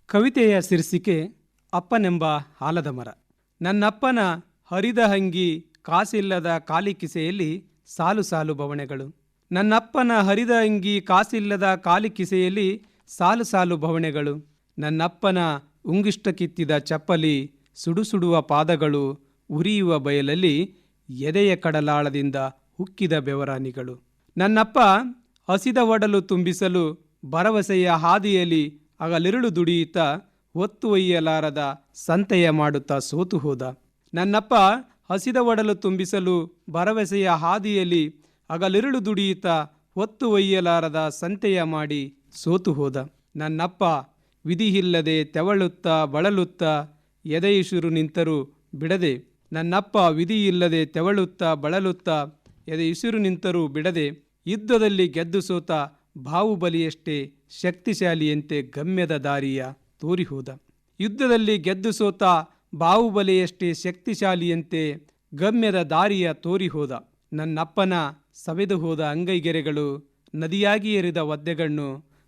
ಕವಿತೆಯ ಶೀರ್ಷಿಕೆ ಅಪ್ಪನೆಂಬ ಆಲದ ಮರ. ನನ್ನಪ್ಪನ ಹರಿದ ಅಂಗಿ ಕಾಸಿಲ್ಲದ ಖಾಲಿ ಕಿಸೆಯಲ್ಲಿ ಸಾಲು ಸಾಲು ಬವಣೆಗಳು. ನನ್ನಪ್ಪನ ಹರಿದ ಅಂಗಿ ಕಾಸಿಲ್ಲದ ಖಾಲಿ ಕಿಸೆಯಲ್ಲಿ ಸಾಲು ಸಾಲು ಬವಣೆಗಳು. ನನ್ನಪ್ಪನ ಉಂಗಿಷ್ಟ ಕಿತ್ತಿದ ಚಪ್ಪಲಿ, ಸುಡು ಸುಡುವ ಪಾದಗಳು, ಉರಿಯುವ ಬಯಲಲ್ಲಿ ಎದೆಯ ಕಡಲಾಳದಿಂದ ಉಕ್ಕಿದ ಬೆವರಾನಿಗಳು. ನನ್ನಪ್ಪ ಹಸಿದ ಒಡಲು ತುಂಬಿಸಲು ಭರವಸೆಯ ಹಾದಿಯಲ್ಲಿ ಹಗಲಿರುಳು ದುಡಿಯುತ್ತಾ ಒತ್ತು ಒಯ್ಯಲಾರದ ಸಂತೆಯ ಮಾಡುತ್ತಾ ಸೋತು ಹೋದ. ನನ್ನಪ್ಪ ಹಸಿದ ಒಡಲು ತುಂಬಿಸಲು ಭರವಸೆಯ ಹಾದಿಯಲ್ಲಿ ಹಗಲಿರುಳು ದುಡಿಯುತ್ತಾ ಒತ್ತು ಒಯ್ಯಲಾರದ ಸಂತೆಯ ಮಾಡಿ ಸೋತು ಹೋದ. ನನ್ನಪ್ಪ ವಿಧಿಯಿಲ್ಲದೆ ತೆವಳುತ್ತಾ ಬಳಲುತ್ತಾ ಎದೆಯುಸಿರು ನಿಂತರೂ ಬಿಡದೆ. ನನ್ನಪ್ಪ ವಿಧಿಯಿಲ್ಲದೆ ತೆವಳುತ್ತಾ ಬಳಲುತ್ತಾ ಎದೆಯುಸಿರು ನಿಂತರೂ ಬಿಡದೆ ಯುದ್ಧದಲ್ಲಿ ಗೆದ್ದು ಸೋತ ಬಾಹುಬಲಿಯಷ್ಟೇ ಶಕ್ತಿಶಾಲಿಯಂತೆ ಗಮ್ಯದ ದಾರಿಯ ತೋರಿ ಹೋದ. ಯುದ್ಧದಲ್ಲಿ ಗೆದ್ದು ಸೋತ ಬಾಹುಬಲಿಯಷ್ಟೇ ಶಕ್ತಿಶಾಲಿಯಂತೆ ಗಮ್ಯದ ದಾರಿಯ ತೋರಿ ಹೋದ. ನನ್ನಪ್ಪನ ಸವೆದು ಹೋದ ಅಂಗೈಗೆರೆಗಳು ನದಿಯಾಗಿ ಎರಿದ ಒದ್ದೆಗಣ್ಣು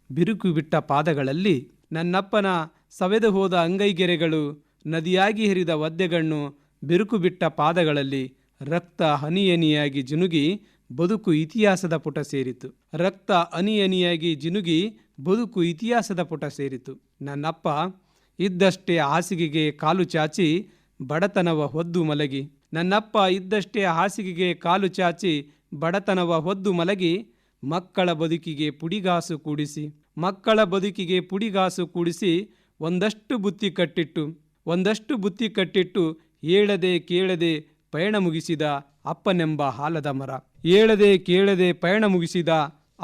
ಬಿರುಕು ಬಿಟ್ಟ ಪಾದಗಳಲ್ಲಿ. ನನ್ನಪ್ಪನ ಸವೆದು ಹೋದ ಅಂಗೈಗೆರೆಗಳು ನದಿಯಾಗಿ ಹರಿದ ಒದ್ದೆಗಣ್ಣು ಬಿರುಕು ಬಿಟ್ಟ ಪಾದಗಳಲ್ಲಿ ರಕ್ತ ಹನಿಯನಿಯಾಗಿ ಜಿನುಗಿ ಬದುಕು ಇತಿಹಾಸದ ಪುಟ ಸೇರಿತು. ರಕ್ತ ಹನಿಯನಿಯಾಗಿ ಜಿನುಗಿ ಬದುಕು ಇತಿಹಾಸದ ಪುಟ ಸೇರಿತು. ನನ್ನಪ್ಪ ಇದ್ದಷ್ಟೇ ಹಾಸಿಗೆಗೆ ಕಾಲು ಚಾಚಿ ಬಡತನವ ಹೊದ್ದು ಮಲಗಿ. ನನ್ನಪ್ಪ ಇದ್ದಷ್ಟೇ ಹಾಸಿಗೆಗೆ ಕಾಲು ಚಾಚಿ ಬಡತನವ ಹೊದ್ದು ಮಲಗಿ ಮಕ್ಕಳ ಬದುಕಿಗೆ ಪುಡಿಗಾಸು ಕೂಡಿಸಿ ಒಂದಷ್ಟು ಬುತ್ತಿ ಕಟ್ಟಿಟ್ಟು ಹೇಳದೆ ಕೇಳದೆ ಪಯಣ ಮುಗಿಸಿದ ಅಪ್ಪನೆಂಬ ಆಲದ ಮರ. ಹೇಳದೆ ಕೇಳದೆ ಪಯಣ ಮುಗಿಸಿದ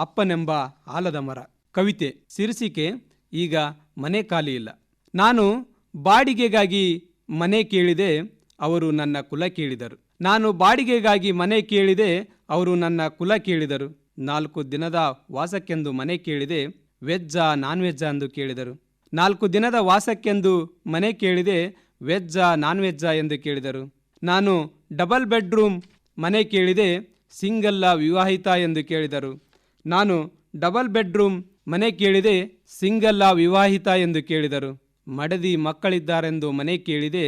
ಅಪ್ಪನೆಂಬ ಆಲದ ಮರ. ಕವಿತೆ ಶೀರ್ಷಿಕೆ ಈಗ ಮನೆ ಖಾಲಿ ಇಲ್ಲ. ನಾನು ಬಾಡಿಗೆಗಾಗಿ ಮನೆ ಕೇಳಿದೆ, ಅವರು ನನ್ನ ಕುಲ ಕೇಳಿದರು. ನಾನು ಬಾಡಿಗೆಗಾಗಿ ಮನೆ ಕೇಳಿದೆ, ಅವರು ನನ್ನ ಕುಲ ಕೇಳಿದರು. 4 ದಿನದ ವಾಸಕ್ಕೆಂದು ಮನೆ ಕೇಳಿದೆ, ವೆಜ್ಜಾ ನಾನ್ ವೆಜ್ಜಾ ಎಂದು ಕೇಳಿದರು. 4 ದಿನದ ವಾಸಕ್ಕೆಂದು ಮನೆ ಕೇಳಿದೆ, ವೆಜ್ಜಾ ನಾನ್ ವೆಜ್ಜಾ ಎಂದು ಕೇಳಿದರು. ನಾನು ಡಬಲ್ ಬೆಡ್ರೂಮ್ ಮನೆ ಕೇಳಿದೆ, ಸಿಂಗಲ್ಲ ವಿವಾಹಿತ ಎಂದು ಕೇಳಿದರು. ನಾನು ಡಬಲ್ ಬೆಡ್ರೂಮ್ ಮನೆ ಕೇಳಿದೆ, ಸಿಂಗಲ್ಲ ವಿವಾಹಿತ ಎಂದು ಕೇಳಿದರು. ಮಡದಿ ಮಕ್ಕಳಿದ್ದಾರೆಂದು ಮನೆ ಕೇಳಿದೆ,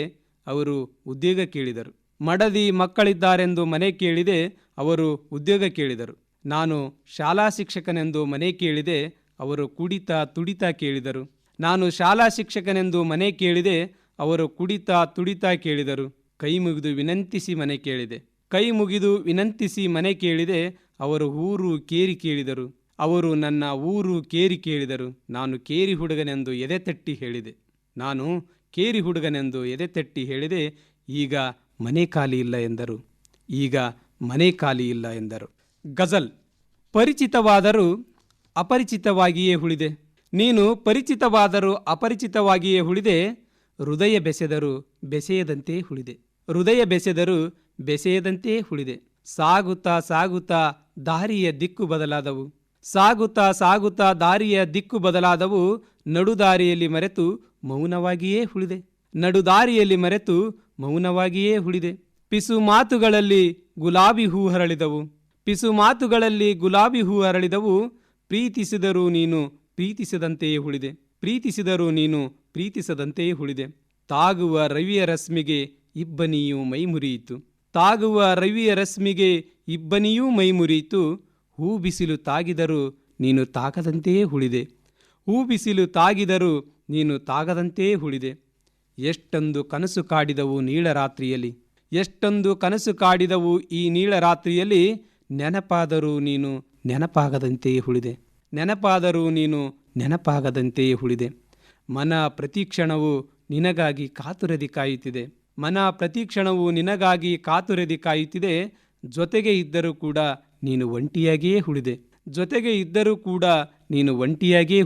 ಅವರು ಉದ್ಯೋಗ ಕೇಳಿದರು. ಮಡದಿ ಮಕ್ಕಳಿದ್ದಾರೆಂದು ಮನೆ ಕೇಳಿದೆ, ಅವರು ಉದ್ಯೋಗ ಕೇಳಿದರು. ನಾನು ಶಾಲಾ ಶಿಕ್ಷಕನೆಂದು ಮನೆ ಕೇಳಿದೆ, ಅವರು ಕುಡಿತ ತುಡಿತ ಕೇಳಿದರು. ನಾನು ಶಾಲಾ ಶಿಕ್ಷಕನೆಂದು ಮನೆ ಕೇಳಿದೆ, ಅವರು ಕುಡಿತ ತುಡಿತ ಕೇಳಿದರು. ಕೈ ಮುಗಿದು ವಿನಂತಿಸಿ ಮನೆ ಕೇಳಿದೆ, ಅವರು ಊರು ಕೇರಿ ಕೇಳಿದರು. ಅವರು ನನ್ನ ಊರು ಕೇರಿ ಕೇಳಿದರು. ನಾನು ಕೇರಿ ಹುಡುಗನೆಂದು ಎದೆ ತಟ್ಟಿ ಹೇಳಿದೆ. ಈಗ ಮನೆ ಖಾಲಿ ಇಲ್ಲ ಎಂದರು. ಗಜಲ್. ಪರಿಚಿತವಾದರೂ ಅಪರಿಚಿತವಾಗಿಯೇ ಉಳಿದೆ. ನೀನು ಪರಿಚಿತವಾದರೂ ಅಪರಿಚಿತವಾಗಿಯೇ ಉಳಿದೆ. ಹೃದಯ ಬೆಸೆದರೂ ಬೆಸೆಯದಂತೆ ಉಳಿದೆ. ಸಾಗುತ್ತಾ ದಾರಿಯ ದಿಕ್ಕು ಬದಲಾದವು. ನಡುದಾರಿಯಲ್ಲಿ ಮರೆತು ಮೌನವಾಗಿಯೇ ಉಳಿದೆ. ಪಿಸು ಮಾತುಗಳಲ್ಲಿ ಗುಲಾಬಿ ಹೂ ಹರಳಿದವು. ಪ್ರೀತಿಸಿದರೂ ನೀನು ಪ್ರೀತಿಸದಂತೆಯೇ ಉಳಿದೆ. ತಾಗುವ ರವಿಯ ರಶ್ಮಿಗೆ ಇಬ್ಬನಿಯೂ ಮೈ ಮುರಿಯಿತು. ಹೂ ಬಿಸಿಲು ತಾಗಿದರೂ ನೀನು ತಾಗದಂತೆಯೇ ಉಳಿದೆ. ಎಷ್ಟೊಂದು ಕನಸು ಕಾಡಿದವು ಈ ನೀಳರಾತ್ರಿಯಲ್ಲಿ. ನೆನಪಾದರೂ ನೀನು ನೆನಪಾಗದಂತೆಯೇ ಉಳಿದೆ. ಮನ ಪ್ರತಿಕ್ಷಣವು ನಿನಗಾಗಿ ಕಾತುರದಿ ಕಾಯುತ್ತಿದೆ. ಜೊತೆಗೆ ಇದ್ದರೂ ಕೂಡ ನೀನು ಒಂಟಿಯಾಗಿಯೇ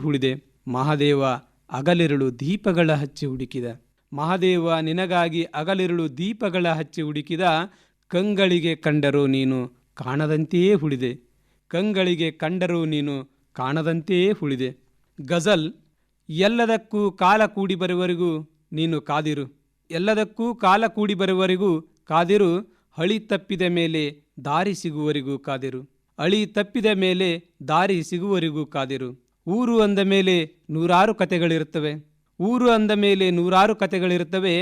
ಉಳಿದೆ. ಮಹಾದೇವ ನಿನಗಾಗಿ ಅಗಲಿರುಳು ದೀಪಗಳ ಹಚ್ಚಿ ಹುಡುಕಿದ. ಕಂಗಳಿಗೆ ಕಂಡರೂ ನೀನು ಕಾಣದಂತೆಯೇ ಉಳಿದೆ. ಗಜಲ್. ಎಲ್ಲದಕ್ಕೂ ಕಾಲ ಕೂಡಿ ಬರುವವರೆಗೂ ಕಾದಿರು. ಹಳಿ ತಪ್ಪಿದ ಮೇಲೆ ದಾರಿ ಸಿಗುವವರೆಗೂ ಕಾದಿರು. ಅಳಿ ತಪ್ಪಿದ ಮೇಲೆ ದಾರಿ ಸಿಗುವವರೆಗೂ ಕಾದಿರು. ಊರು ಅಂದ ಮೇಲೆ ನೂರಾರು ಕತೆಗಳಿರುತ್ತವೆ. ಊರು ಅಂದ ಮೇಲೆ ನೂರಾರು ಕತೆಗಳಿರುತ್ತವೆ.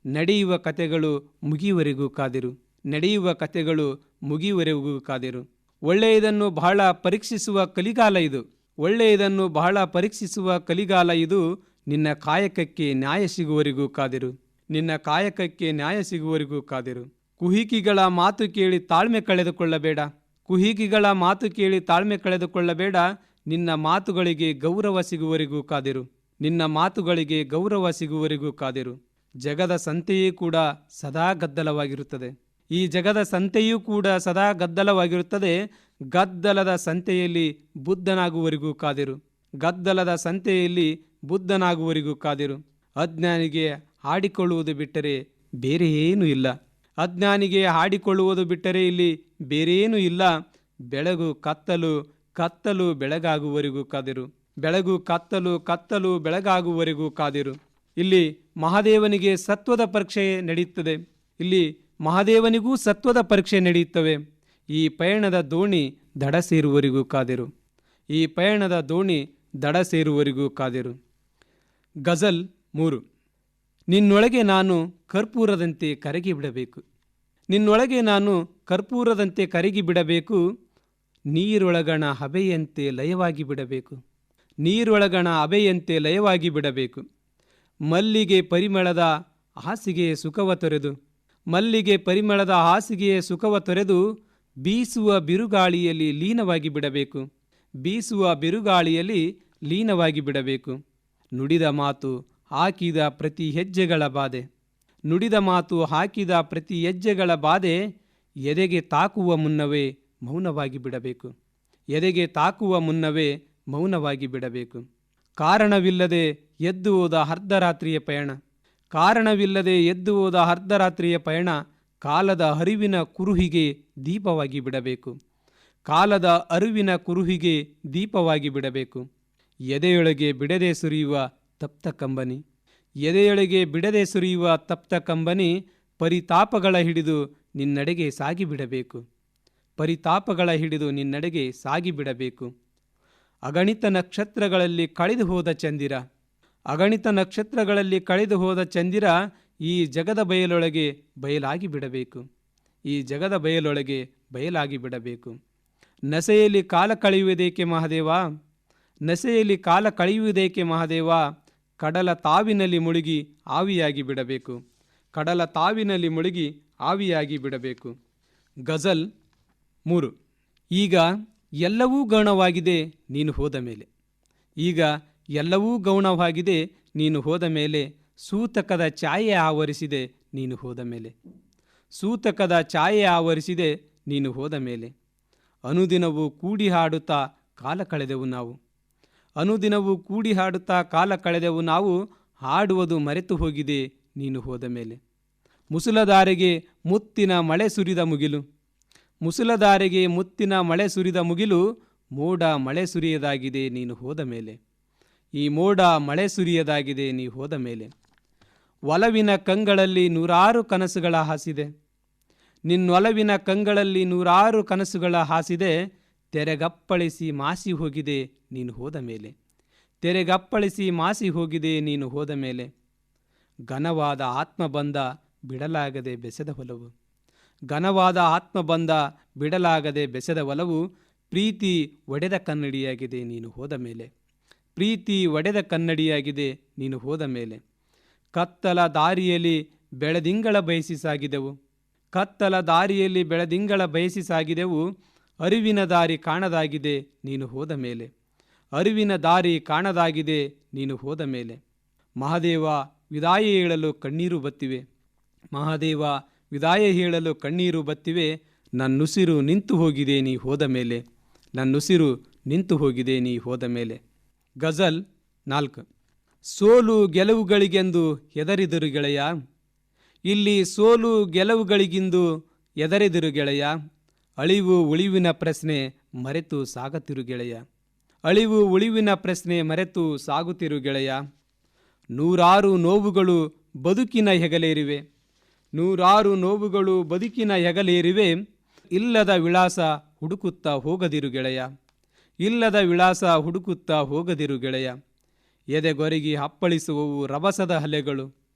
ನಡೆಯುವ ಕತೆಗಳು ಮುಗಿಯುವವರೆಗೂ ಕಾದಿರು. ನಡೆಯುವ ಕತೆಗಳು ಮುಗಿಯುವವರೆಗೂ ಕಾದಿರು. ಒಳ್ಳೆಯದನ್ನು ಬಹಳ ಪರೀಕ್ಷಿಸುವ ಕಲಿಗಾಲ ಇದು. ಒಳ್ಳೆಯದನ್ನು ಬಹಳ ಪರೀಕ್ಷಿಸುವ ಕಲಿಗಾಲ ಇದು. ನಿನ್ನ ಕಾಯಕಕ್ಕೆ ನ್ಯಾಯ ಸಿಗುವವರೆಗೂ ಕಾದಿರು. ನಿನ್ನ ಕಾಯಕಕ್ಕೆ ನ್ಯಾಯ ಸಿಗುವವರೆಗೂ ಕಾದಿರು. ಕುಹಿಕಿಗಳ ಮಾತು ಕೇಳಿ ತಾಳ್ಮೆ ಕಳೆದುಕೊಳ್ಳಬೇಡ. ಕುಹಿಕಿಗಳ ಮಾತು ಕೇಳಿ ತಾಳ್ಮೆ ಕಳೆದುಕೊಳ್ಳಬೇಡ. ನಿನ್ನ ಮಾತುಗಳಿಗೆ ಗೌರವ ಸಿಗುವವರೆಗೂ ಕಾದಿರು. ನಿನ್ನ ಮಾತುಗಳಿಗೆ ಗೌರವ ಸಿಗುವವರೆಗೂ ಕಾದಿರು. ಜಗದ ಸಂತೆಯೂ ಕೂಡ ಸದಾ ಗದ್ದಲವಾಗಿರುತ್ತದೆ. ಈ ಜಗದ ಸಂತೆಯೂ ಕೂಡ ಸದಾ ಗದ್ದಲವಾಗಿರುತ್ತದೆ. ಗದ್ದಲದ ಸಂತೆಯಲ್ಲಿ ಬುದ್ಧನಾಗುವವರೆಗೂ ಕಾದಿರು. ಗದ್ದಲದ ಸಂತೆಯಲ್ಲಿ ಬುದ್ಧನಾಗುವವರೆಗೂ ಕಾದಿರು. ಅಜ್ಞಾನಿಗೆ ಹಾಡಿಕೊಳ್ಳುವುದು ಬಿಟ್ಟರೆ ಬೇರೆ ಏನೂ ಇಲ್ಲ. ಅಜ್ಞಾನಿಗೆ ಹಾಡಿಕೊಳ್ಳುವುದು ಬಿಟ್ಟರೆ ಇಲ್ಲಿ ಬೇರೇನೂ ಇಲ್ಲ. ಬೆಳಗು ಕತ್ತಲು, ಕತ್ತಲು ಬೆಳಗಾಗುವವರೆಗೂ ಕಾದಿರು. ಬೆಳಗು ಕತ್ತಲು, ಕತ್ತಲು ಬೆಳಗಾಗುವವರೆಗೂ ಕಾದಿರು. ಇಲ್ಲಿ ಮಹಾದೇವನಿಗೆ ಸತ್ವದ ಪರೀಕ್ಷೆ ನಡೆಯುತ್ತದೆ. ಇಲ್ಲಿ ಮಹಾದೇವನಿಗೂ ಸತ್ವದ ಪರೀಕ್ಷೆ ನಡೆಯುತ್ತವೆ. ಈ ಪಯಣದ ದೋಣಿ ದಡ ಸೇರುವವರೆಗೂ ಕಾದಿರು. ಈ ಪಯಣದ ದೋಣಿ ದಡ ಸೇರುವವರೆಗೂ ಕಾದಿರು. ಗಜಲ್ 3. ನಿನ್ನೊಳಗೆ ನಾನು ಕರ್ಪೂರದಂತೆ ಕರಗಿ ಬಿಡಬೇಕು. ನಿನ್ನೊಳಗೆ ನಾನು ಕರ್ಪೂರದಂತೆ ಕರಗಿ ಬಿಡಬೇಕು. ನೀರೊಳಗಣ ಹಬೆಯಂತೆ ಲಯವಾಗಿ ಬಿಡಬೇಕು. ನೀರೊಳಗಣ ಹಬೆಯಂತೆ ಲಯವಾಗಿ ಬಿಡಬೇಕು. ಮಲ್ಲಿಗೆ ಪರಿಮಳದ ಹಾಸಿಗೆಯ ಸುಖವ ತೊರೆದು, ಮಲ್ಲಿಗೆ ಪರಿಮಳದ ಹಾಸಿಗೆಯ ಸುಖವ ತೊರೆದು ಬೀಸುವ ಬಿರುಗಾಳಿಯಲ್ಲಿ ಲೀನವಾಗಿ ಬಿಡಬೇಕು. ಬೀಸುವ ಬಿರುಗಾಳಿಯಲ್ಲಿ ಲೀನವಾಗಿ ಬಿಡಬೇಕು. ನುಡಿದ ಮಾತು ಹಾಕಿದ ಪ್ರತಿ ಹೆಜ್ಜೆಗಳ ಬಾಧೆ, ನುಡಿದ ಮಾತು ಹಾಕಿದ ಪ್ರತಿ ಹೆಜ್ಜೆಗಳ ಬಾಧೆ ಎದೆಗೆ ತಾಕುವ ಮುನ್ನವೇ ಮೌನವಾಗಿ ಬಿಡಬೇಕು. ಎದೆಗೆ ತಾಕುವ ಮುನ್ನವೇ ಮೌನವಾಗಿ ಬಿಡಬೇಕು. ಕಾರಣವಿಲ್ಲದೆ ಎದ್ದು ಹೋದ ಅರ್ಧರಾತ್ರಿಯ ಪಯಣ, ಕಾರಣವಿಲ್ಲದೆ ಎದ್ದು ಹೋದ ಅರ್ಧರಾತ್ರಿಯ ಪಯಣ ಕಾಲದ ಅರಿವಿನ ಕುರುಹಿಗೆ ದೀಪವಾಗಿ ಬಿಡಬೇಕು. ಕಾಲದ ಅರಿವಿನ ಕುರುಹಿಗೆ ದೀಪವಾಗಿ ಬಿಡಬೇಕು. ಎದೆಯೊಳಗೆ ಬಿಡದೆ ಸುರಿಯುವ ತಪ್ತ ಕಂಬನಿ, ಎದೆಯೊಳಗೆ ಬಿಡದೆ ಸುರಿಯುವ ತಪ್ತ ಕಂಬನಿ ಪರಿತಾಪಗಳ ಹಿಡಿದು ನಿನ್ನಡೆಗೆ ಸಾಗಿಬಿಡಬೇಕು. ಪರಿತಾಪಗಳ ಹಿಡಿದು ನಿನ್ನಡೆಗೆ ಸಾಗಿಬಿಡಬೇಕು. ಅಗಣಿತ ನಕ್ಷತ್ರಗಳಲ್ಲಿ ಕಳೆದು ಹೋದ ಚಂದಿರ, ಅಗಣಿತ ನಕ್ಷತ್ರಗಳಲ್ಲಿ ಕಳೆದು ಹೋದ ಚಂದಿರ ಈ ಜಗದ ಬಯಲೊಳಗೆ ಬಯಲಾಗಿ ಬಿಡಬೇಕು. ಈ ಜಗದ ಬಯಲೊಳಗೆ ಬಯಲಾಗಿ ಬಿಡಬೇಕು. ನಸೆಯಲ್ಲಿ ಕಾಲ ಕಳೆಯುವುದೇಕೆ ಮಹಾದೇವ, ನಸೆಯಲ್ಲಿ ಕಾಲ ಕಳೆಯುವುದೇಕೆ ಮಹಾದೇವ. ಕಡಲ ತಾವಿನಲ್ಲಿ ಮುಳುಗಿ ಆವಿಯಾಗಿ ಬಿಡಬೇಕು. ಕಡಲ ತಾವಿನಲ್ಲಿ ಮುಳುಗಿ ಆವಿಯಾಗಿ ಬಿಡಬೇಕು. ಗಜಲ್ 3. ಈಗ ಎಲ್ಲವೂ ಗೌಣವಾಗಿದೆ ನೀನು ಹೋದ ಮೇಲೆ. ಈಗ ಎಲ್ಲವೂ ಗೌಣವಾಗಿದೆ ನೀನು ಹೋದ ಮೇಲೆ. ಸೂತಕದ ಛಾಯೆ ಆವರಿಸಿದೆ ನೀನು ಹೋದ ಮೇಲೆ. ಸೂತಕದ ಛಾಯೆ ಆವರಿಸಿದೆ ನೀನು ಹೋದ ಮೇಲೆ. ಅನುದಿನವೂ ಕೂಡಿ ಹಾಡುತ್ತಾ ಕಾಲ ಕಳೆದೆವು ನಾವು. ಅನುದಿನವೂ ಕೂಡಿ ಹಾಡುತ್ತಾ ಕಾಲ ಕಳೆದೆವು ನಾವು. ಹಾಡುವುದು ಮರೆತು ಹೋಗಿದೆ ನೀನು ಹೋದ ಮೇಲೆ. ಮುಸುಲಧಾರೆಗೆ ಮುತ್ತಿನ ಮಳೆ ಸುರಿದ ಮುಗಿಲು, ಮುಸುಲಧಾರೆಗೆ ಮುತ್ತಿನ ಮಳೆ ಸುರಿದ ಮುಗಿಲು. ಮೋಡ ಮಳೆ ಸುರಿಯದಾಗಿದೆ ನೀನು ಹೋದ ಮೇಲೆ. ಈ ಮೋಡ ಮಳೆ ಸುರಿಯದಾಗಿದೆ ನೀ ಹೋದ ಮೇಲೆ. ಒಲವಿನ ಕಂಗಳಲ್ಲಿ ನೂರಾರು ಕನಸುಗಳ ಹಾಸಿದೆ, ನಿನ್ನೊಲವಿನ ಕಂಗಳಲ್ಲಿ ನೂರಾರು ಕನಸುಗಳ ಹಾಸಿದೆ. ತೆರೆಗಪ್ಪಳಿಸಿ ಮಾಸಿ ಹೋಗಿದೆ ನೀನು ಹೋದ ಮೇಲೆ. ತೆರೆಗಪ್ಪಳಿಸಿ ಮಾಸಿ ಹೋಗಿದೆ ನೀನು ಹೋದ ಮೇಲೆ. ಘನವಾದ ಆತ್ಮಬಂಧ ಬಿಡಲಾಗದೆ ಬೆಸೆದ ಒಲವು, ಘನವಾದ ಆತ್ಮಬಂಧ ಬಿಡಲಾಗದೆ ಬೆಸೆದ ಒಲವು. ಪ್ರೀತಿ ಒಡೆದ ಕನ್ನಡಿಯಾಗಿದೆ ನೀನು ಹೋದ ಮೇಲೆ. ಪ್ರೀತಿ ಒಡೆದ ಕನ್ನಡಿಯಾಗಿದೆ ನೀನು ಹೋದ ಮೇಲೆ. ಕತ್ತಲ ದಾರಿಯಲ್ಲಿ ಬೆಳದಿಂಗಳ ಬಯಸಿ ಸಾಗಿದೆವು, ಕತ್ತಲ ದಾರಿಯಲ್ಲಿ ಬೆಳದಿಂಗಳ ಬಯಸಿ ಸಾಗಿದೆವು. ಅರಿವಿನ ದಾರಿ ಕಾಣದಾಗಿದೆ ನೀನು ಹೋದ ಮೇಲೆ. ಅರಿವಿನ ದಾರಿ ಕಾಣದಾಗಿದೆ ನೀನು ಹೋದ ಮೇಲೆ. ಮಹಾದೇವ ವಿದಾಯ ಹೇಳಲು ಕಣ್ಣೀರು ಬತ್ತಿವೆ, ಮಹಾದೇವ ವಿದಾಯ ಹೇಳಲು ಕಣ್ಣೀರು ಬತ್ತಿವೆ. ನನ್ನುಸಿರು ನಿಂತು ಹೋಗಿದೆ ನೀ ಹೋದ ಮೇಲೆ, ನನ್ನುಸಿರು ನಿಂತು ಹೋಗಿದೆ ನೀ ಹೋದ ಮೇಲೆ. ಗಜಲ್ 4. ಸೋಲು ಗೆಲುವುಗಳಿಗೆಂದು ಹೆದರಿದರು ಗೆಳೆಯ, ಇಲ್ಲಿ ಸೋಲು ಗೆಲುವುಗಳಿಗೆಂದು ಎದರೆದಿರು ಗೆಳೆಯ. ಅಳಿವು ಉಳಿವಿನ ಪ್ರಶ್ನೆ ಮರೆತು ಸಾಗುತ್ತಿರು ಗೆಳೆಯ, ಅಳಿವು ಉಳಿವಿನ ಪ್ರಶ್ನೆ ಮರೆತು ಸಾಗುತ್ತಿರು ಗೆಳೆಯ. ನೂರಾರು ನೋವುಗಳು ಬದುಕಿನ ಹೆಗಲೇರಿವೆ, ನೂರಾರು ನೋವುಗಳು ಬದುಕಿನ ಹೆಗಲೇರಿವೆ. ಇಲ್ಲದ ವಿಳಾಸ ಹುಡುಕುತ್ತಾ ಹೋಗದಿರು ಗೆಳೆಯ, ಇಲ್ಲದ ವಿಳಾಸ ಹುಡುಕುತ್ತಾ ಹೋಗದಿರು ಗೆಳೆಯ. ಎದೆಗೊರಗಿ ಅಪ್ಪಳಿಸುವವು ರಭಸದ ಅಲೆಗಳು,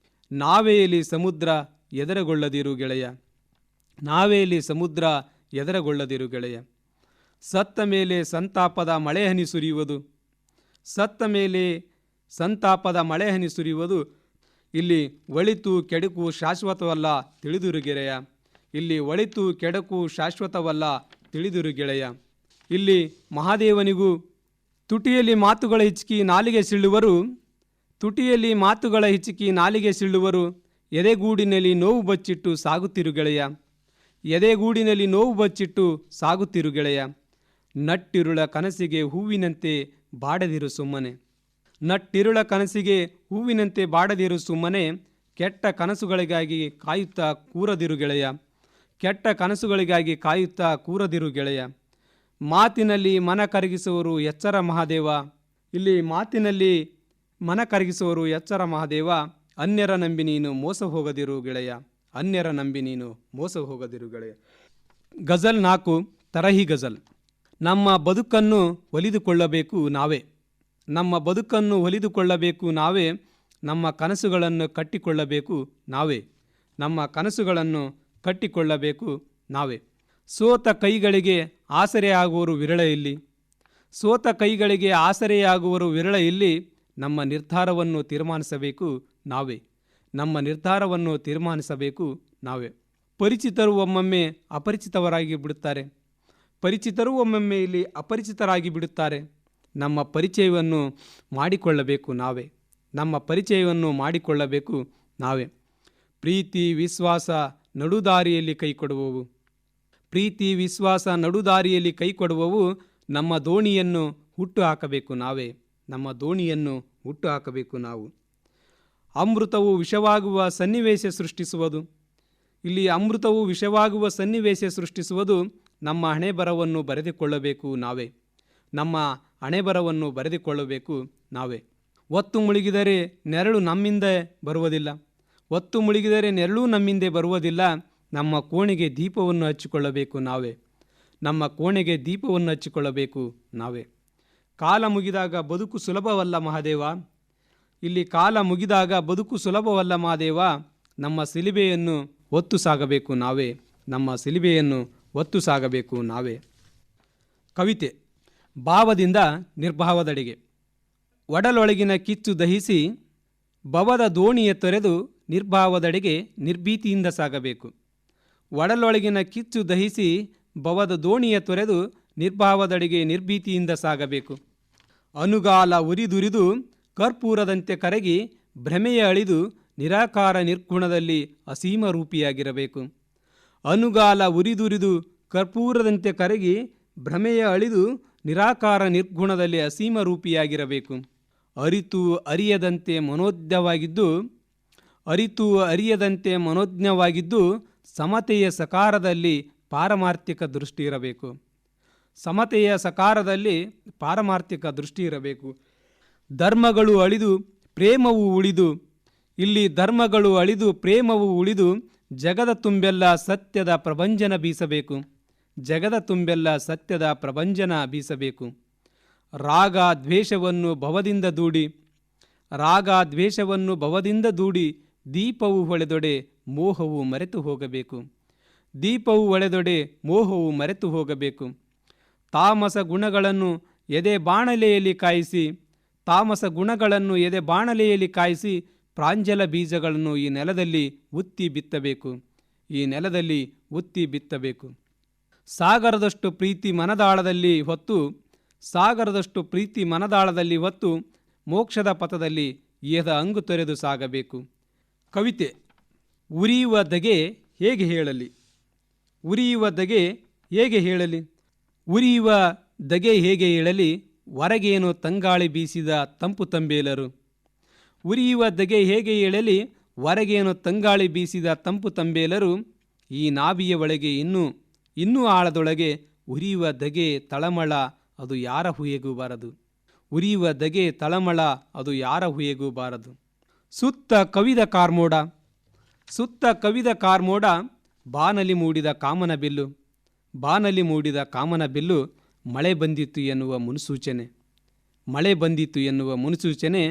ನಾವೇಲಿ ಸಮುದ್ರ ಎದರಗೊಳ್ಳದಿರು ಗೆಳೆಯ, ನಾವೇಲಿ ಸಮುದ್ರ ಎದರಗೊಳ್ಳದಿರು ಗೆಳೆಯ. ಸತ್ತ ಮೇಲೆ ಸಂತಾಪದ ಮಳೆಹನಿ ಸುರಿಯುವುದು, ಸತ್ತ ಮೇಲೆ ಸಂತಾಪದ ಮಳೆಹನಿ ಸುರಿಯುವುದು. ಇಲ್ಲಿ ಒಳಿತು ಕೆಡುಕು ಶಾಶ್ವತವಲ್ಲ ತಿಳಿದಿರು ಗೆಳೆಯ, ಇಲ್ಲಿ ಒಳಿತು ಕೆಡುಕು ಶಾಶ್ವತವಲ್ಲ ತಿಳಿದಿರು ಗೆಳೆಯ. ಇಲ್ಲಿ ಮಹಾದೇವನಿಗೂ ತುಟಿಯಲ್ಲಿ ಮಾತುಗಳ ಹಿಚ್ಕಿ ನಾಲಿಗೆ ಸಿಳ್ಳುವರು, ತುಟಿಯಲ್ಲಿ ಮಾತುಗಳ ಹಿಚ್ಕಿ ನಾಲಿಗೆ ಸಿಳ್ಳುವರು. ಎದೆಗೂಡಿನಲ್ಲಿ ನೋವು ಬಚ್ಚಿಟ್ಟು ಸಾಗುತ್ತಿರು ಗೆಳೆಯ, ಎದೆಗೂಡಿನಲ್ಲಿ ನೋವು ಬಚ್ಚಿಟ್ಟು ಸಾಗುತ್ತಿರು ಗೆಳೆಯ. ನಟ್ಟಿರುಳ ಕನಸಿಗೆ ಹೂವಿನಂತೆ ಬಾಡದಿರು ಸುಮ್ಮನೆ, ನಟ್ಟಿರುಳ ಕನಸಿಗೆ ಹೂವಿನಂತೆ ಬಾಡದಿರು ಸುಮ್ಮನೆ. ಕೆಟ್ಟ ಕನಸುಗಳಿಗಾಗಿ ಕಾಯುತ್ತಾ ಕೂರದಿರು ಗೆಳೆಯ, ಕೆಟ್ಟ ಕನಸುಗಳಿಗಾಗಿ ಕಾಯುತ್ತಾ ಕೂರದಿರು ಗೆಳೆಯ. ಮಾತಿನಲ್ಲಿ ಮನ ಕರಗಿಸುವರು ಎಚ್ಚರ ಮಹಾದೇವ, ಇಲ್ಲಿ ಮಾತಿನಲ್ಲಿ ಮನ ಕರಗಿಸುವರು ಎಚ್ಚರ ಮಹಾದೇವ. ಅನ್ಯರ ನಂಬಿ ನೀನು ಮೋಸ ಹೋಗದಿರು ಗೆಳೆಯ, ಅನ್ಯರ ನಂಬಿ ನೀನು ಮೋಸ ಹೋಗದಿರು ಗೆಳೆಯ. ಗಜಲ್ 4 ತರಹಿ ಗಜಲ್. ನಮ್ಮ ಬದುಕನ್ನು ಒಲಿದುಕೊಳ್ಳಬೇಕು ನಾವೇ, ನಮ್ಮ ಬದುಕನ್ನು ಒಲಿದುಕೊಳ್ಳಬೇಕು ನಾವೇ, ನಮ್ಮ ಕನಸುಗಳನ್ನು ಕಟ್ಟಿಕೊಳ್ಳಬೇಕು ನಾವೇ, ನಮ್ಮ ಕನಸುಗಳನ್ನು ಕಟ್ಟಿಕೊಳ್ಳಬೇಕು ನಾವೇ. ಸೋತ ಕೈಗಳಿಗೆ ಆಸರೆಯಾಗುವರು ವಿರಳ ಇಲ್ಲಿ, ಸೋತ ಕೈಗಳಿಗೆ ಆಸರೆಯಾಗುವರು ವಿರಳ ಇಲ್ಲಿ. ನಮ್ಮ ನಿರ್ಧಾರವನ್ನು ತೀರ್ಮಾನಿಸಬೇಕು ನಾವೇ, ನಮ್ಮ ನಿರ್ಧಾರವನ್ನು ತೀರ್ಮಾನಿಸಬೇಕು ನಾವೇ. ಪರಿಚಿತರು ಒಮ್ಮೊಮ್ಮೆ ಅಪರಿಚಿತವರಾಗಿ ಬಿಡುತ್ತಾರೆ, ಪರಿಚಿತರು ಒಮ್ಮೊಮ್ಮೆ ಇಲ್ಲಿ ಅಪರಿಚಿತರಾಗಿ ಬಿಡುತ್ತಾರೆ. ನಮ್ಮ ಪರಿಚಯವನ್ನು ಮಾಡಿಕೊಳ್ಳಬೇಕು ನಾವೇ, ನಮ್ಮ ಪರಿಚಯವನ್ನು ಮಾಡಿಕೊಳ್ಳಬೇಕು ನಾವೇ. ಪ್ರೀತಿ ವಿಶ್ವಾಸ ನಡುದಾರಿಯಲ್ಲಿ ಕೈ ಕೊಡುವವು, ಪ್ರೀತಿ ವಿಶ್ವಾಸ ನಡುದಾರಿಯಲ್ಲಿ ಕೈ ಕೊಡುವವು. ನಮ್ಮ ದೋಣಿಯನ್ನು ಹುಟ್ಟು ಹಾಕಬೇಕು ನಾವೇ, ನಮ್ಮ ದೋಣಿಯನ್ನು ಹುಟ್ಟು ಹಾಕಬೇಕು ನಾವು. ಅಮೃತವು ವಿಷವಾಗುವ ಸನ್ನಿವೇಶ ಸೃಷ್ಟಿಸುವುದು, ಇಲ್ಲಿ ಅಮೃತವು ವಿಷವಾಗುವ ಸನ್ನಿವೇಶ ಸೃಷ್ಟಿಸುವುದು. ನಮ್ಮ ಹಣೆಬರವನ್ನು ಬರೆದುಕೊಳ್ಳಬೇಕು ನಾವೇ, ನಮ್ಮ ಹಣೆಬರವನ್ನು ಬರೆದುಕೊಳ್ಳಬೇಕು ನಾವೇ. ಒತ್ತು ಮುಳುಗಿದರೆ ನೆರಳು ನಮ್ಮಿಂದ ಬರುವುದಿಲ್ಲ, ಒತ್ತು ಮುಳುಗಿದರೆ ನೆರಳು ನಮ್ಮಿಂದೆ ಬರುವುದಿಲ್ಲ. ನಮ್ಮ ಕೋಣೆಗೆ ದೀಪವನ್ನು ಹಚ್ಚಿಕೊಳ್ಳಬೇಕು ನಾವೇ, ನಮ್ಮ ಕೋಣೆಗೆ ದೀಪವನ್ನು ಹಚ್ಚಿಕೊಳ್ಳಬೇಕು ನಾವೇ. ಕಾಲ ಮುಗಿದಾಗ ಬದುಕು ಸುಲಭವಲ್ಲ ಮಹಾದೇವ, ಇಲ್ಲಿ ಕಾಲ ಮುಗಿದಾಗ ಬದುಕು ಸುಲಭವಲ್ಲ ಮಹಾದೇವ. ನಮ್ಮ ಸಿಲಿಬೆಯನ್ನು ಒತ್ತು ಸಾಗಬೇಕು ನಾವೇ, ನಮ್ಮ ಸಿಲಿಬೆಯನ್ನು ಒತ್ತು ಸಾಗಬೇಕು ನಾವೇ. ಕವಿತೆ ಭಾವದಿಂದ ನಿರ್ಭಾವದೆಡೆಗೆ. ಒಡಲೊಳಗಿನ ಕಿಚ್ಚು ದಹಿಸಿ ಭವದ ದೋಣಿಯ ತೊರೆದು ನಿರ್ಭಾವದೆಡೆಗೆ ನಿರ್ಭೀತಿಯಿಂದ ಸಾಗಬೇಕು. ಒಡಲೊಳಗಿನ ಕಿಚ್ಚು ದಹಿಸಿ ಭವದ ದೋಣಿಯ ತೊರೆದು ನಿರ್ಭಾವದೆಡೆಗೆ ನಿರ್ಭೀತಿಯಿಂದ ಸಾಗಬೇಕು. ಅನುಗಾಲ ಉರಿದುರಿದು ಕರ್ಪೂರದಂತೆ ಕರಗಿ ಭ್ರಮೆಯ ಅಳಿದು ನಿರಾಕಾರ ನಿರ್ಗುಣದಲ್ಲಿ ಅಸೀಮ ರೂಪಿಯಾಗಿರಬೇಕು. ಅನುಗಾಲ ಉರಿದುರಿದು ಕರ್ಪೂರದಂತೆ ಕರಗಿ ಭ್ರಮೆಯ ಅಳಿದು ನಿರಾಕಾರ ನಿರ್ಗುಣದಲ್ಲಿ ಅಸೀಮ ರೂಪಿಯಾಗಿರಬೇಕು. ಅರಿತು ಅರಿಯದಂತೆ ಮನೋಜ್ಞವಾಗಿದ್ದು, ಅರಿತು ಅರಿಯದಂತೆ ಮನೋಜ್ಞವಾಗಿದ್ದು ಸಮತೆಯ ಸಕಾರದಲ್ಲಿ ಪಾರಮಾರ್ಥಿಕ ದೃಷ್ಟಿ ಇರಬೇಕು. ಸಮತೆಯ ಸಕಾರದಲ್ಲಿ ಪಾರಮಾರ್ಥಿಕ ದೃಷ್ಟಿ ಇರಬೇಕು. ಧರ್ಮಗಳು ಅಳಿದು ಪ್ರೇಮವು ಉಳಿದು, ಇಲ್ಲಿ ಧರ್ಮಗಳು ಅಳಿದು ಪ್ರೇಮವು ಉಳಿದು ಜಗದ ತುಂಬೆಲ್ಲ ಸತ್ಯದ ಪ್ರಭಂಜನ ಬೀಸಬೇಕು, ಜಗದ ತುಂಬೆಲ್ಲ ಸತ್ಯದ ಪ್ರಭಂಜನ ಬೀಸಬೇಕು. ರಾಗ ದ್ವೇಷವನ್ನು ಭವದಿಂದ ದೂಡಿ, ರಾಗ ದ್ವೇಷವನ್ನು ಭವದಿಂದ ದೂಡಿ ದೀಪವು ಹೊಳೆದೊಡೆ ಮೋಹವು ಮರೆತು ಹೋಗಬೇಕು, ದೀಪವು ಹೊಳೆದೊಡೆ ಮೋಹವು ಮರೆತು ಹೋಗಬೇಕು. ತಾಮಸ ಗುಣಗಳನ್ನು ಎದೆ ಬಾಣಲೆಯಲ್ಲಿ ಕಾಯಿಸಿ, ತಾಮಸ ಗುಣಗಳನ್ನು ಎದೆ ಬಾಣಲೆಯಲ್ಲಿ ಕಾಯಿಸಿ ಪ್ರಾಂಜಲ ಬೀಜಗಳನ್ನು ಈ ನೆಲದಲ್ಲಿ ಉತ್ತಿ ಬಿತ್ತಬೇಕು, ಈ ನೆಲದಲ್ಲಿ ಉತ್ತಿ ಬಿತ್ತಬೇಕು. ಸಾಗರದಷ್ಟು ಪ್ರೀತಿ ಮನದಾಳದಲ್ಲಿ ಹೊತ್ತು, ಸಾಗರದಷ್ಟು ಪ್ರೀತಿ ಮನದಾಳದಲ್ಲಿ ಹೊತ್ತು ಮೋಕ್ಷದ ಪಥದಲ್ಲಿ ಏದ ಅಂಗು ತೊರೆದು ಸಾಗಬೇಕು. ಕವಿತೆ ಉರಿಯುವ ಧಗೆ ಹೇಗೆ ಹೇಳಲಿ, ಉರಿಯುವ ಧಗೆ ಹೇಗೆ ಹೇಳಲಿ, ಉರಿಯುವ ಧಗೆ ಹೇಗೆ ಹೇಳಲಿ ಹೊರಗೇನು ತಂಗಾಳಿ ಬೀಸಿದ ತಂಪು ತಂಬೇಲರು. ಉರಿಯುವ ಧಗೆ ಹೇಗೆ ಹೇಳಲಿ ಹೊರಗೇನು ತಂಗಾಳಿ ಬೀಸಿದ ತಂಪು ತಂಬೇಲರು. ಈ ನಾಭಿಯ ಒಳಗೆ ಇನ್ನೂ ಆಳದೊಳಗೆ ಉರಿಯುವ ಧಗೆ ತಳಮಳ ಅದು ಯಾರ ಹುಯೆಗೂ ಬಾರದು, ಉರಿಯುವ ಧಗೆ ತಳಮಳ ಅದು ಯಾರ ಹುಯೆಗೂ ಬಾರದು. ಸುತ್ತ ಕವಿದ ಕಾರ್ಮೋಡ, ಸುತ್ತ ಕವಿದ ಕಾರ್ಮೋಡ ಬಾನಲಿ ಮೂಡಿದ ಕಾಮನ ಬಿಲ್ಲು, ಬಾನಲ್ಲಿ ಮೂಡಿದ ಕಾಮನ ಬಿಲ್ಲು ಮಳೆ ಬಂದಿತು ಎನ್ನುವ ಮುನ್ಸೂಚನೆ. ಮಳೆ ಬಂದಿತು ಎನ್ನುವ ಮುನ್ಸೂಚನೆ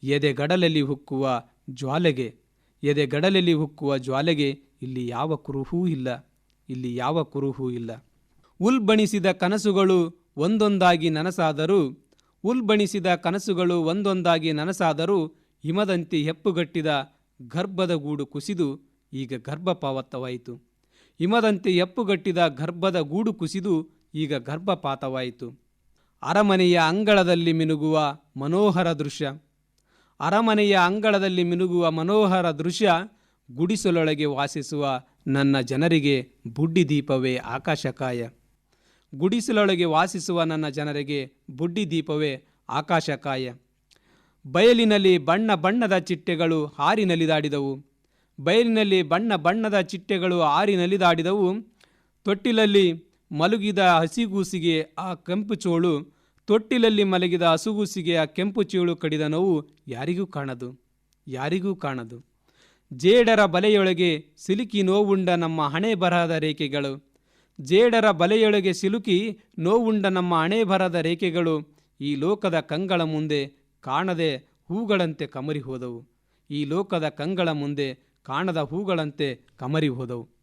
ಎದೆಗಡಲಲ್ಲಿ ಹುಕ್ಕುವ ಜ್ವಾಲೆಗೆ. ಎದೆಗಡಲಲ್ಲಿ ಹುಕ್ಕುವ ಜ್ವಾಲೆಗೆ ಇಲ್ಲಿ ಯಾವ ಕುರುಹೂ ಇಲ್ಲ, ಇಲ್ಲಿ ಯಾವ ಕುರುಹೂ ಇಲ್ಲ. ಉಲ್ಬಣಿಸಿದ ಕನಸುಗಳು ಒಂದೊಂದಾಗಿ ನನಸಾದರೂ, ಉಲ್ಬಣಿಸಿದ ಕನಸುಗಳು ಒಂದೊಂದಾಗಿ ನನಸಾದರೂ, ಹಿಮದಂತೆ ಹೆಪ್ಪುಗಟ್ಟಿದ ಗರ್ಭದ ಗೂಡು ಕುಸಿದು ಈಗ ಗರ್ಭಪಾತವಾಯಿತು. ಹಿಮದಂತೆ ಹೆಪ್ಪುಗಟ್ಟಿದ ಗರ್ಭದ ಗೂಡು ಕುಸಿದು ಈಗ ಗರ್ಭಪಾತವಾಯಿತು. ಅರಮನೆಯ ಅಂಗಳದಲ್ಲಿ ಮಿನುಗುವ ಮನೋಹರ ದೃಶ್ಯ, ಅರಮನೆಯ ಅಂಗಳದಲ್ಲಿ ಮಿನುಗುವ ಮನೋಹರ ದೃಶ್ಯ. ಗುಡಿಸಲೊಳಗೆ ವಾಸಿಸುವ ನನ್ನ ಜನರಿಗೆ ಬುಡ್ಡಿದೀಪವೇ ಆಕಾಶಕಾಯ. ಗುಡಿಸಲೊಳಗೆ ವಾಸಿಸುವ ನನ್ನ ಜನರಿಗೆ ಬುಡ್ಡಿದೀಪವೇ ಆಕಾಶಕಾಯ. ಬಯಲಿನಲ್ಲಿ ಬಣ್ಣ ಬಣ್ಣದ ಚಿಟ್ಟೆಗಳು ಹಾರಿ ನಲಿದಾಡಿದವು. ಬಯಲಿನಲ್ಲಿ ಬಣ್ಣ ಬಣ್ಣದ ಚಿಟ್ಟೆಗಳು ಹಾರಿ ನಲಿದಾಡಿದವು. ತೊಟ್ಟಿಲಲ್ಲಿ ಮಲಗಿದ ಹಸಿಗೂಸಿಗೆ ಆ ಕೆಂಪು ಚೋಳು, ತೊಟ್ಟಿಲಲ್ಲಿ ಮಲಗಿದ ಹಸುಗೂಸಿಗೆ ಆ ಕೆಂಪು ಚೋಳು ಕಡಿದ ನೋವು ಯಾರಿಗೂ ಕಾಣದು, ಯಾರಿಗೂ ಕಾಣದು. ಜೇಡರ ಬಲೆಯೊಳಗೆ ಸಿಲುಕಿ ನೋವುಂಡ ನಮ್ಮ ಹಣೆ ಬರಹದ ರೇಖೆಗಳು, ಜೇಡರ ಬಲೆಯೊಳಗೆ ಸಿಲುಕಿ ನೋವುಂಡ ನಮ್ಮ ಹಣೆ ಬರಹದ ರೇಖೆಗಳು ಈ ಲೋಕದ ಕಂಗಳ ಮುಂದೆ ಕಾಣದೆ ಹೂಗಳಂತೆ ಕಮರಿ ಹೋದವು. ಈ ಲೋಕದ ಕಂಗಳ ಮುಂದೆ ಕಾಣದ ಹೂಗಳಂತೆ ಕಮರಿ ಹೋದವು.